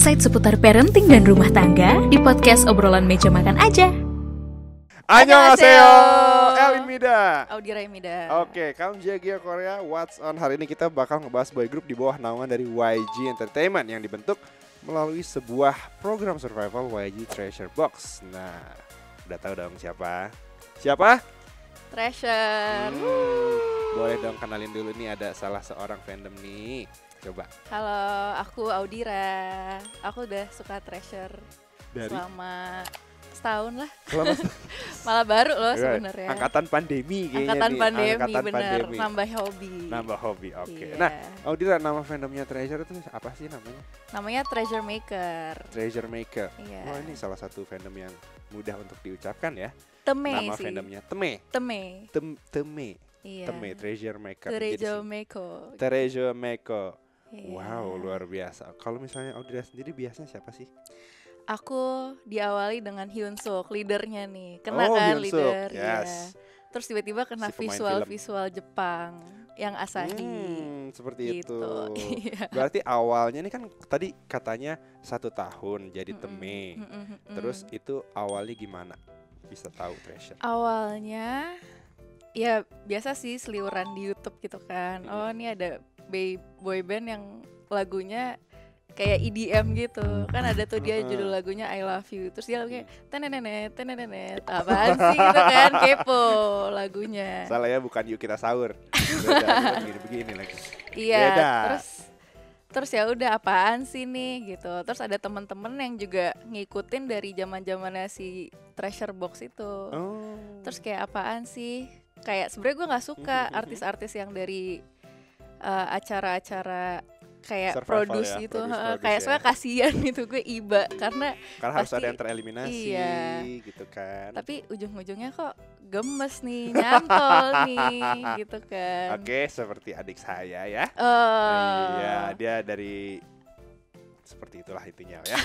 insight seputar parenting dan rumah tangga di podcast Obrolan Meja Makan Aja. Annyeonghaseyo, Elin Mida, Audi Raimida. Oke, Kamjagia Korea, What's On. Hari ini kita bakal ngebahas boy group di bawah naungan dari YG Entertainment yang dibentuk melalui sebuah program survival YG Treasure Box. Nah, udah tahu dong siapa? Siapa? Treasure. Boleh dong kenalin dulu nih, ada salah seorang fandom nih. Coba. Halo, aku Audira. Aku udah suka Treasure Dari selama setahun lah. selama Malah baru loh sebenarnya. angkatan pandemi kayaknya Angkatan nih. pandemi, bener. Pandemi. Nambah hobi. Nambah hobi, oke. Iya. Nah, Audira, nama fandomnya Treasure itu apa sih namanya? Namanya Treasure Maker. Treasure Maker. Iya. Wah, ini salah satu fandom yang mudah untuk diucapkan ya. Teme Nama sih. fandomnya Teme. Teme. Iya. Teme Treasure Maker. Treasure Maker. Treasure Maker. Iya. Wow, luar biasa. Kalau misalnya Audira sendiri biasanya siapa sih? Aku diawali dengan Hyun Suk, leadernya nih. Kena Oh, kan Hyun Suk, leader. yes. Ya. Terus tiba-tiba kena Si pemain visual Jepang yang Asahi. Seperti Gitu. itu. Iya. Berarti awalnya ini kan tadi katanya 1 tahun jadi Mm-mm, Teme. mm-mm. Terus itu awalnya gimana? Bisa tahu Treasure? Awalnya ya biasa sih seliuran di YouTube gitu kan. Oh, ini ada boy band yang lagunya kayak EDM gitu. Kan ada tuh dia judul lagunya I Love You. Terus dia lagunya tenenenet. Apaan sih gitu kan, kepo lagunya. Salah ya, bukan Yuk Kita Sahur. Beda, begini lagi. Iya, Beda. terus ya udah apaan sih nih gitu. Terus ada teman-teman yang juga ngikutin dari zaman-zamannya si Treasure Box itu. Oh. Terus kayak apaan sih? Kayak sebenarnya gue nggak suka artis-artis yang dari acara-acara kayak Survival produce ya, gitu. produce Kayak ya. soalnya kasihan gitu gue iba karena Harus pasti- ada yang tereliminasi iya. gitu kan. tapi ujung-ujungnya kok gemes nih, nyantol nih gitu kan. Oke, seperti adik saya ya. Oh. Iya, dia dari seperti itulah intinya ya.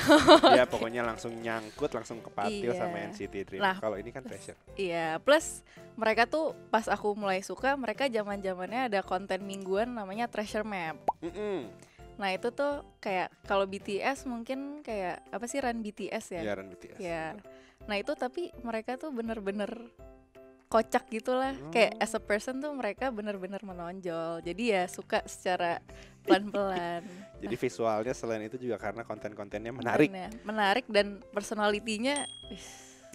Dia pokoknya langsung nyangkut, langsung kepatil Iya. sama NCT Dream. Nah, Kalau ini kan Treasure. Iya, plus mereka tuh pas aku mulai suka, mereka zaman-zamannya ada konten mingguan namanya Treasure Map. Nah, itu tuh kayak kalau BTS mungkin kayak apa sih, Run BTS ya? Iya, Run BTS. Ya. Nah, itu tapi mereka tuh bener-bener kocak gitulah. Kayak as a person tuh mereka bener-bener menonjol. Jadi ya suka secara pelan-pelan. Jadi visualnya selain itu juga karena konten-kontennya menarik. Menarik dan personalitinya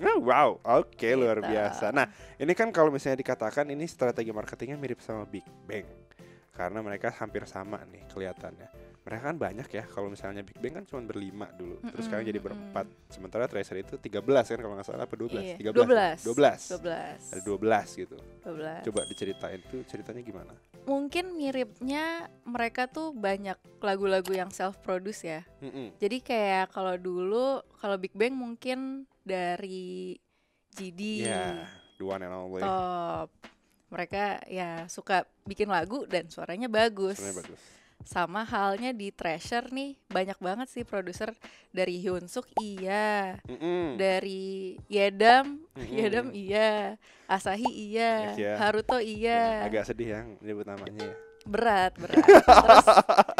Oh, wow, oke, luar Gitu. biasa. Nah, ini kan kalau misalnya dikatakan ini strategi marketingnya mirip sama Big Bang. Karena mereka hampir sama nih kelihatannya. Mereka kan banyak ya, kalau misalnya Big Bang kan cuma berlima dulu. Terus sekarang jadi berempat. Sementara Treasure itu 13 kan kalau nggak salah, apa 12? Iya. 13. 12. Ada 12 gitu. 12. Coba diceritain tuh ceritanya gimana? Mungkin miripnya mereka tuh banyak lagu-lagu yang self produce ya. Jadi kayak kalau dulu kalau Big Bang mungkin dari GD Ya, the one and only. top. Mereka ya suka bikin lagu dan suaranya bagus. Sebenarnya bagus. Sama halnya di Treasure nih, banyak banget sih produser dari Hyun Suk iya, dari Yedam iya, Asahi iya, Iya. Haruto Ya, iya. agak sedih ya nyebut namanya ya. Berat. Terus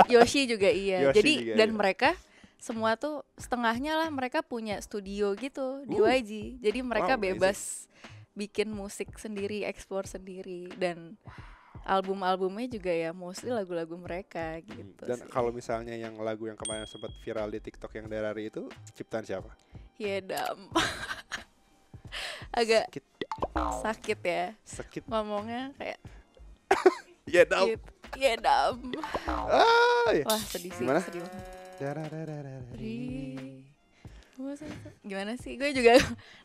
Yoshi juga iya. Yoshi Jadi juga dan iya. mereka semua tuh setengahnya lah mereka punya studio gitu di YG. Jadi mereka Wow, bebas bikin musik sendiri, eksplor sendiri, dan album-albumnya juga ya mostly lagu-lagu mereka gitu. Dan sih. kalau misalnya yang lagu yang kemarin sempat viral di TikTok yang Derari itu ciptaan siapa? Yedam. Agak Sakit. sakit ya Sakit. ngomongnya kayak Ya dong. gitu. Yedam. Ya. Wah, sedih sih, Gimana? sedih banget. Dararararari. Gimana sih? Gue juga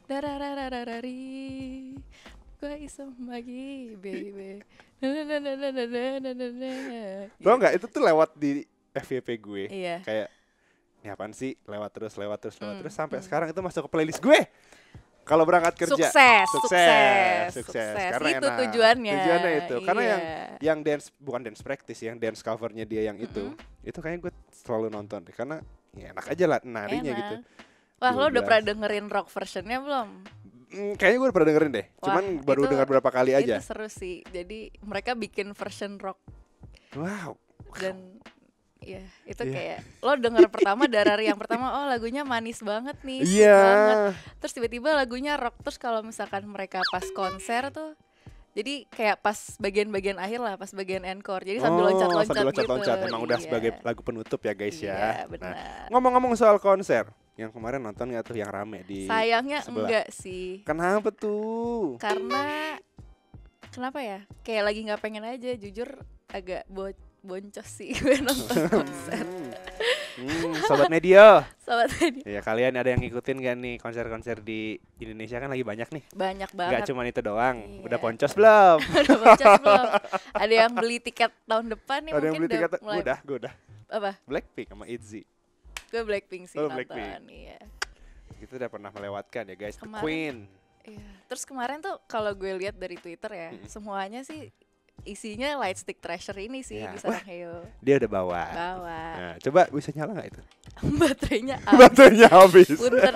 dararararari. Gue iseng lagi, baby. Tau nggak itu tuh lewat di FYP gue. Iya. Kayak ini apaan sih? Lewat terus sampai sekarang itu masuk ke playlist gue. Kalau berangkat kerja. Sukses. Karena Itu enak. tujuannya. Tujuannya itu. Karena Iya. yang dance bukan dance practice, yang dance covernya dia yang itu kayaknya gue selalu nonton deh karena ya enak aja lah narinya Enak. gitu. Wah, lo udah 12. pernah dengerin rock versionnya belum? Kayaknya gue udah pernah dengerin deh. Cuman Wah, baru itu- dengar berapa kali aja. Itu seru sih. Jadi mereka bikin version rock Wow. dan Iya, itu Iya. kayak lo denger pertama Darari yang pertama, oh lagunya manis banget nih, sweet Iya. banget. Terus tiba-tiba lagunya rock. Terus kalau misalkan mereka pas konser tuh, jadi kayak pas bagian-bagian akhir lah, pas bagian encore. Jadi sambil loncat-loncat sambil gitu. loncat-loncat. Emang udah Iya. sebagai lagu penutup ya guys Iya, ya. benar. Nah, ngomong-ngomong soal konser, yang kemarin nonton nggak tuh yang rame di Sayangnya sebelah? enggak sih. Kenapa tuh? Karena kenapa ya? Kayak lagi nggak pengen aja, jujur agak boncos sih gue nonton konser. Sobat media. Sobat tadi Ya kalian ada yang ngikutin gak nih konser-konser di Indonesia kan lagi banyak nih. banyak Gak banget. cuma itu doang. Iya. Udah poncos belum? Udah boncos belum? Ada yang beli tiket tahun depan nih Ada yang mungkin beli tiket? mulai Gue udah. apa? Blackpink sama ITZY. Gue Blackpink sih Oh, nonton. Blackpink. Iya. Kita udah pernah melewatkan ya guys. The Kemarin- Queen. Iya. Terus kemarin tuh kalau gue lihat dari Twitter ya, semuanya sih isinya Lightstick Treasure ini sih Ya. di Saranghae. Dia udah bawa. Bawa. Nah, coba bisa nyala gak itu? Baterainya habis. Baterainya habis. Punten.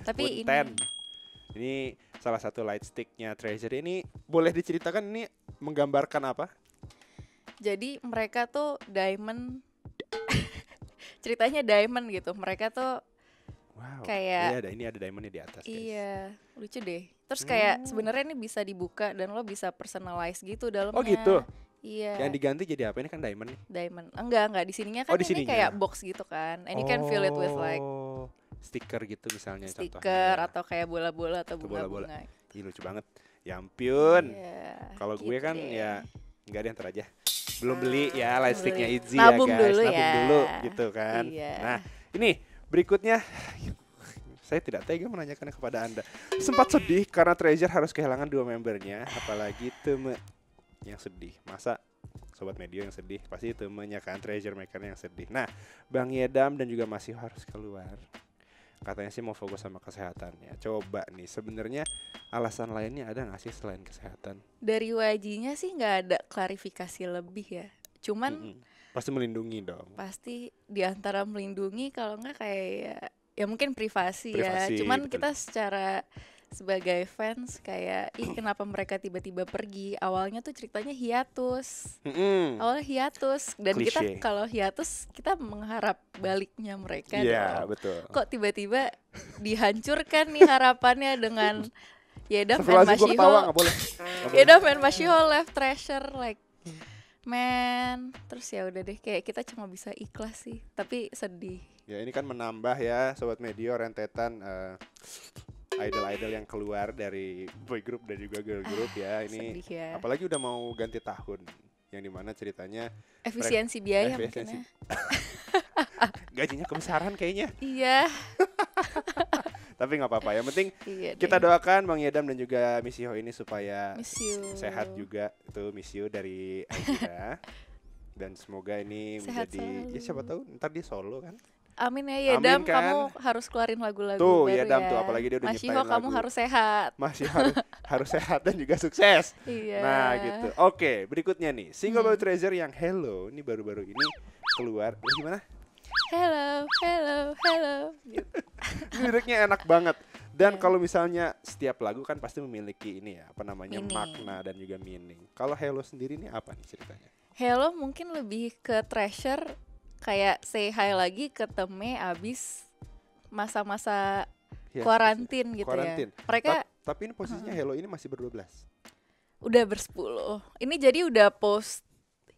Tapi Punten. ini Ini salah satu lightsticknya Treasure ini. Boleh diceritakan ini menggambarkan apa? jadi mereka tuh diamond ceritanya diamond gitu. Mereka tuh Wow. Kayak- Iya, ini ada diamondnya di atas guys. iya, lucu deh. Terus kayak sebenarnya ini bisa dibuka dan lo bisa personalize gitu dalamnya. Oh gitu. Iya. Yang diganti jadi apa? Ini kan diamond nih. Diamond. Enggak, di sininya kan Oh, di ini sininya. kayak box gitu kan. And you can fill it with like Oh, stiker gitu misalnya stiker contohnya. atau kayak bola-bola atau Atau bola-bola. bunga-bunga. Ih, lucu banget. Ya ampun. Iya, Kalau gue gitu kan deh. ya enggak ada yang aja. Belum beli ya lightsticknya beli. ITZY ya Nabung guys. dulu Nabung ya. dulu gitu kan. Iya. Nah, ini berikutnya saya tidak tega menanyakannya kepada Anda. Sempat sedih karena Treasure harus kehilangan 2 membernya, apalagi Teme yang sedih. Masa Sobat Media yang sedih, pasti Temenya kan Treasure Maker yang sedih. Nah, Bang Yedam dan juga masih harus keluar. Katanya sih mau fokus sama kesehatannya. Coba nih, sebenarnya alasan lainnya ada nggak sih selain kesehatan? Dari YG-nya sih nggak ada klarifikasi lebih ya. Cuman Pasti melindungi dong. pasti di antara melindungi kalau nggak kayak ya mungkin privasi Privasi, ya. Cuman betul. kita secara sebagai fans kayak ih kenapa mereka tiba-tiba pergi. Awalnya tuh ceritanya hiatus. Awalnya hiatus dan kita Klise. kalau hiatus kita mengharap baliknya mereka Iya, dong. betul. Kok tiba-tiba dihancurkan nih harapannya dengan Yedam and Astagfirullahaladzim, gue ketawa Mashiho. nggak boleh. Nggak boleh. Yedam and Mashiho left Treasure like man. Terus ya udah deh kayak kita cuma bisa ikhlas sih, tapi sedih. Ya ini kan menambah ya Sobat Media rentetan idol-idol yang keluar dari boy group dan juga girl group ya. Ini Sedih ya. apalagi udah mau ganti tahun yang dimana ceritanya Efisiensi biaya efisiensi. mungkin ya. gajinya kebesaran kayaknya. Iya. Tapi nggak apa-apa, yang penting Iya kita deh. doakan Bang Yedam dan juga Mishiho ini supaya Miss you. sehat juga. Itu Miss you dari Agira. Dan semoga ini Sehat menjadi ya selalu. siapa tahu ntar dia solo kan. Amin ya Yedam, Amin kan? kamu harus keluarin lagu-lagu Tuh, baru Yedam ya. tuh, apalagi dia udah Mashiho nyiptain kamu lagu. harus sehat. Masih harus sehat dan juga sukses. Iya. Nah gitu. Oke, berikutnya nih single Hmm. baru Treasure yang Hello ini baru-baru ini keluar. Gimana? Hello, hello, hello. Gitu. Liriknya enak banget. Dan Iya. kalau misalnya setiap lagu kan pasti memiliki ini ya, apa namanya Meaning. makna dan juga meaning. Kalau Hello sendiri ini apa nih ceritanya? Hello mungkin lebih ke Treasure kayak say hi lagi ke Teme abis masa-masa Ya, kuarantin gitu kuarantin. ya. Mereka Tapi ini posisinya Hello ini masih ber-12. udah bersepuluh. Ini jadi udah post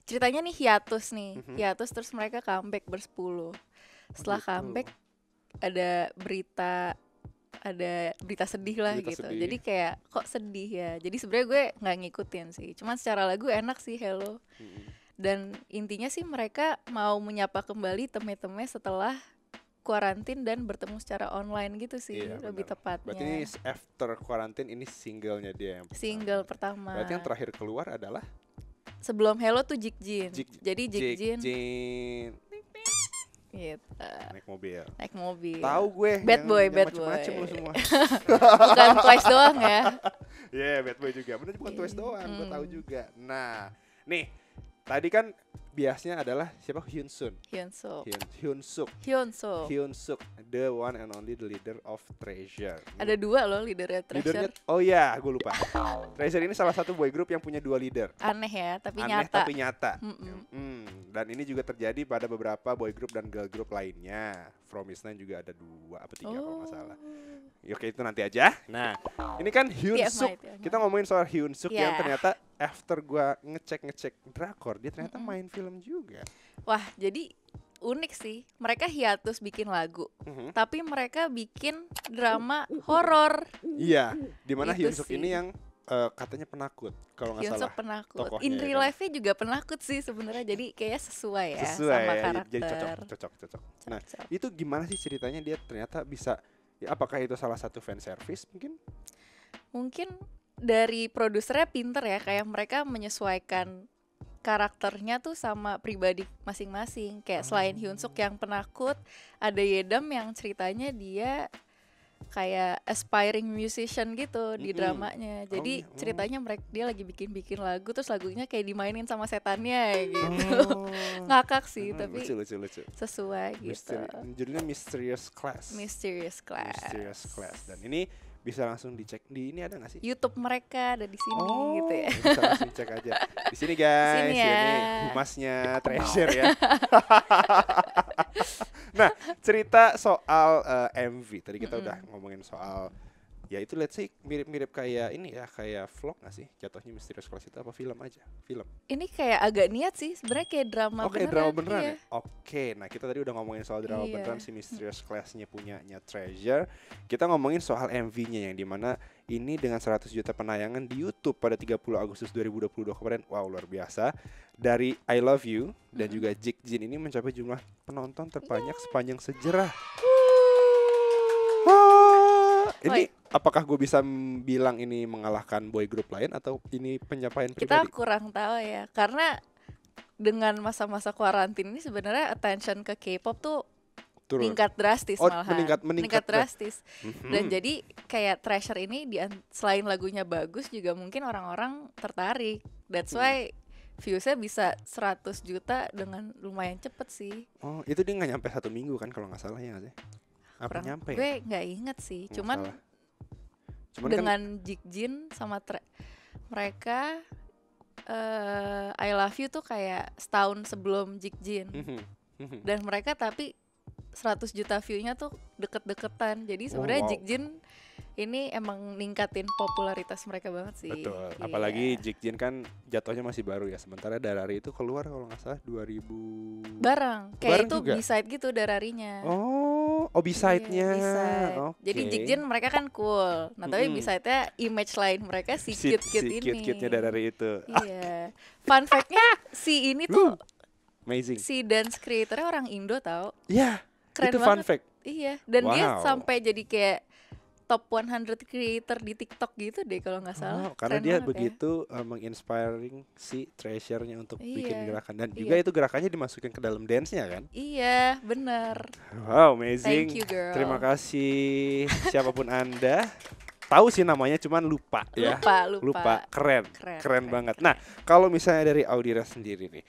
ceritanya nih hiatus nih. Mhm. Hiatus terus mereka comeback bersepuluh. Setelah gitu. comeback ada berita sedih lah Berita gitu. sedih. Jadi kayak kok sedih ya. Jadi sebenarnya gue nggak ngikutin sih. Cuman secara lagu enak sih Hello. Mm-mm. Dan intinya sih mereka mau menyapa kembali teme-teme setelah kuarantin dan bertemu secara online gitu sih Iya, lebih benar. tepatnya. Berarti ini after quarantine ini singlenya dia yang pertama. Single pertama. Berarti yang terakhir keluar adalah Sebelum Hello tuh Jikjin. Jik- Jadi Jikjin Jin gitu. naik mobil. Naik mobil. Tahu gue. Bad boy, bad macem-macem boy. lu semua. Bukan Twice doang ya. Iya, bad boy juga. Bener bukan Twice Iya. doang, gue tahu juga. Nah, nih tadi kan biasnya adalah siapa? Hyunsuk. Hyunsuk. Hyunsuk. Hyunsuk. Hyunsuk, the one and only the leader of Treasure. Ada 2 loh leadernya Treasure. Oh iya, gue lupa. Treasure ini salah satu boy group yang punya 2 leader. Aneh ya, tapi Aneh nyata. tapi nyata. Dan ini juga terjadi pada beberapa boy group dan girl group lainnya. From Is9 juga ada 2 apa 3 kalau nggak salah. Oke, itu nanti aja. Nah, ini kan Hyunsuk. Kita ngomongin soal Hyunsuk yang ternyata after gua ngecek drakor, dia ternyata main film juga. Wah, jadi unik sih. Mereka hiatus bikin lagu, tapi mereka bikin drama horor. Iya, dimana Itu Hyunsuk sih. ini yang katanya penakut kalau nggak salah. Hyunsuk penakut. tokohnya In ya real kan? life-nya juga penakut sih sebenarnya. Jadi kayaknya sesuai ya Sesuai sama ya, karakter. jadi cocok. Nah, Cocok. itu gimana sih ceritanya dia ternyata bisa ya, apakah itu salah satu fan service mungkin? Mungkin dari produsernya pinter ya, kayak mereka menyesuaikan karakternya tuh sama pribadi masing-masing. Kayak selain Hyunsuk yang penakut, ada Yedam yang ceritanya dia kayak aspiring musician gitu di dramanya. Jadi ceritanya dia lagi bikin lagu, terus lagunya kayak dimainin sama setannya gitu. Ngakak sih, tapi lucu. sesuai gitu. Judulnya Mysterious Class. Mysterious Class. Dan ini bisa langsung dicek di ini ada nggak sih? YouTube mereka ada di sini gitu ya. Bisa langsung cek aja. Di sini guys, Sini ya. ini humasnya Treasure ya. Nah, cerita soal MV. Tadi kita udah ngomongin soal ya itu let's say mirip-mirip kayak ini ya, kayak vlog nggak sih? Jatuhnya Mysterious Class itu apa film aja? Film. Ini kayak agak niat sih, sebenarnya kayak drama Oke, beneran. drama beneran iya. ya? Oke, nah kita tadi udah ngomongin soal drama Iya. beneran si Mysterious Class-nya punyanya Treasure. Kita ngomongin soal MV-nya yang dimana ini dengan 100 juta penayangan di YouTube pada 30 Agustus 2022 kemarin. Wow, luar biasa. Dari I Love You dan juga Jikjin ini mencapai jumlah penonton terbanyak sepanjang sejarah. Ini apakah gue bisa bilang ini mengalahkan boy group lain atau ini pencapaian Kita pribadi? kurang tahu ya, karena dengan masa-masa kuarantin ini sebenarnya attention ke K-pop tuh Turun. meningkat drastis Oh, malahan. meningkat drastis. Dan jadi kayak Treasure ini selain lagunya bagus juga mungkin orang-orang tertarik. That's why viewsnya bisa 100 juta dengan lumayan cepet sih. Oh, itu dia nggak nyampe 1 minggu kan kalau nggak salah ya nggak sih? Apa nyampe? Gue nggak inget sih. Nggak Cuman salah. Cuman dengan Jikjin sama mereka I Love You tuh kayak setahun sebelum Jikjin. Dan mereka tapi 100 juta view-nya tuh deket-deketan. Jadi sebenarnya wow. Jikjin ini emang ningkatin popularitas mereka banget sih. Betul. Iya. Apalagi Jikjin kan jatuhnya masih baru ya. Sementara Darari itu keluar kalau nggak salah 2000. Bareng. Kayak Bareng itu juga? B-side gitu Dararinya. Oh B-side-nya. Iya, B-side. Oke. Jadi Jikjin mereka kan cool. Nah tapi B-side-nya image lain mereka si cute-cute ini. Cute-cute-nya Darari itu. Iya. Fun fact-nya si ini tuh Amazing. si dance creator-nya orang Indo tau. Iya. Keren Itu banget. fun fact. Iya. Dan dia Wow. sampai jadi kayak top 100 creator di TikTok gitu deh kalau nggak salah. Oh, karena Keren dia banget ya. begitu menginspiring si Treasure-nya untuk bikin Iya. gerakan dan juga Iya. itu gerakannya dimasukin ke dalam dance-nya kan. Iya, bener. Wow, amazing. Thank you, girl. Terima kasih siapapun Anda. Tahu sih namanya cuman lupa ya. Lupa. Keren banget. Nah, kalau misalnya dari Audira sendiri nih.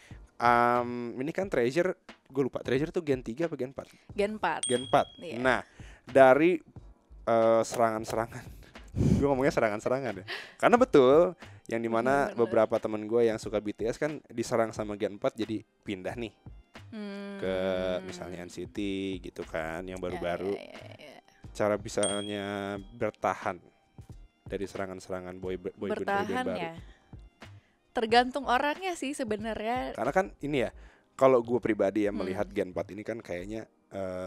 Ini kan Treasure, gue lupa. Treasure tuh Gen 3 apa Gen 4? Gen 4. Gen 4. Iya. Nah, dari serangan-serangan. Gue ngomongnya serangan-serangan ya. Karena betul yang dimana Bener. beberapa temen gue yang suka BTS kan diserang sama Gen 4 jadi pindah nih ke misalnya NCT gitu kan yang baru-baru. Ya. Cara bisanya bertahan dari serangan-serangan boy band Bertahan baru. ya. Tergantung orangnya sih sebenarnya. Karena kan ini ya, kalau gue pribadi ya melihat Gen 4 ini kan kayaknya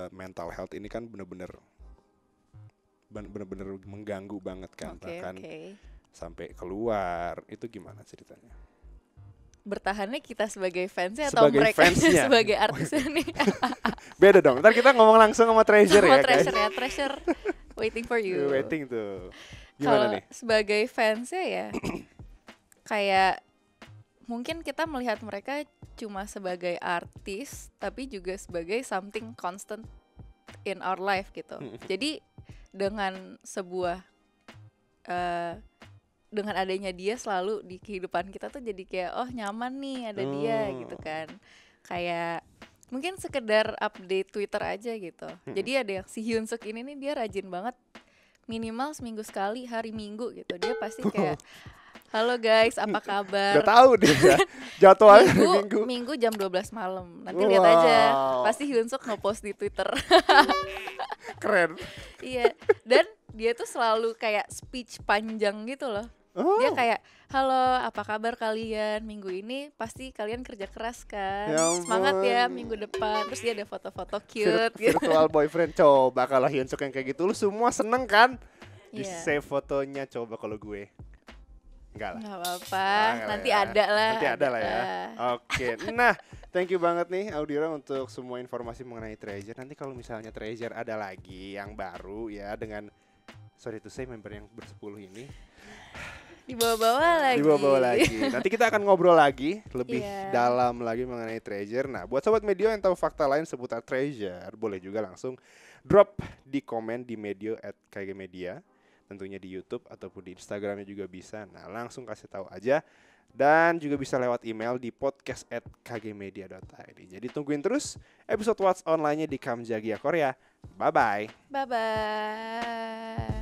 mental health ini kan bener-bener mengganggu banget kan, bahkan sampai keluar. Itu gimana ceritanya? Bertahannya kita sebagai fansnya atau Sebagai mereka fansnya. sebagai artisnya nih? Beda dong. Ntar kita ngomong langsung sama Treasure Sama ya guys. Treasure ya, Treasure waiting for you. Waiting tuh. Gimana Kalau nih? sebagai fansnya ya kayak mungkin kita melihat mereka cuma sebagai artis tapi juga sebagai something constant in our life gitu. Jadi dengan sebuah dengan adanya dia selalu di kehidupan kita tuh jadi kayak oh nyaman nih ada dia gitu kan. Kayak mungkin sekedar update Twitter aja gitu. Jadi ada yang si Hyun Suk ini nih dia rajin banget, minimal seminggu sekali hari Minggu gitu. Dia pasti kayak halo guys, apa kabar? Udah tahu dia ya. Jadwalnya hari Minggu jam 12 malam. Nanti lihat aja. Pasti Hyun Suk nge-post di Twitter. Keren. Iya. Dan dia tuh selalu kayak speech panjang gitu loh. Dia kayak halo, apa kabar kalian? Minggu ini pasti kalian kerja keras kan? Ya Semangat ya ampun. minggu depan. Terus dia ada foto-foto cute gitu. Virtual boyfriend. Coba kalau Hyun Suk yang kayak gitu lu semua seneng kan? Di Iya. save fotonya. Coba kalau gue enggak lah. Nggak apa-apa, Enggak nanti lah ya. ada lah. Nanti ada lah ya. Oke. Nah, thank you banget nih Audira untuk semua informasi mengenai Treasure. Nanti kalau misalnya Treasure ada lagi yang baru ya dengan sorry to say member yang bersepuluh ini Dibawa-bawa lagi. dibawa-bawa lagi. Nanti kita akan ngobrol lagi lebih Iya. dalam lagi mengenai Treasure. Nah, buat sobat Medio yang tahu fakta lain seputar Treasure, boleh juga langsung drop di komen di medio@kgmedia, tentunya di YouTube ataupun di Instagramnya juga bisa. Nah, langsung kasih tahu aja. Dan juga bisa lewat email di podcast@kgmedia.id. Jadi tungguin terus episode What's Online-nya di Kamjagia Korea. Bye-bye. Bye-bye.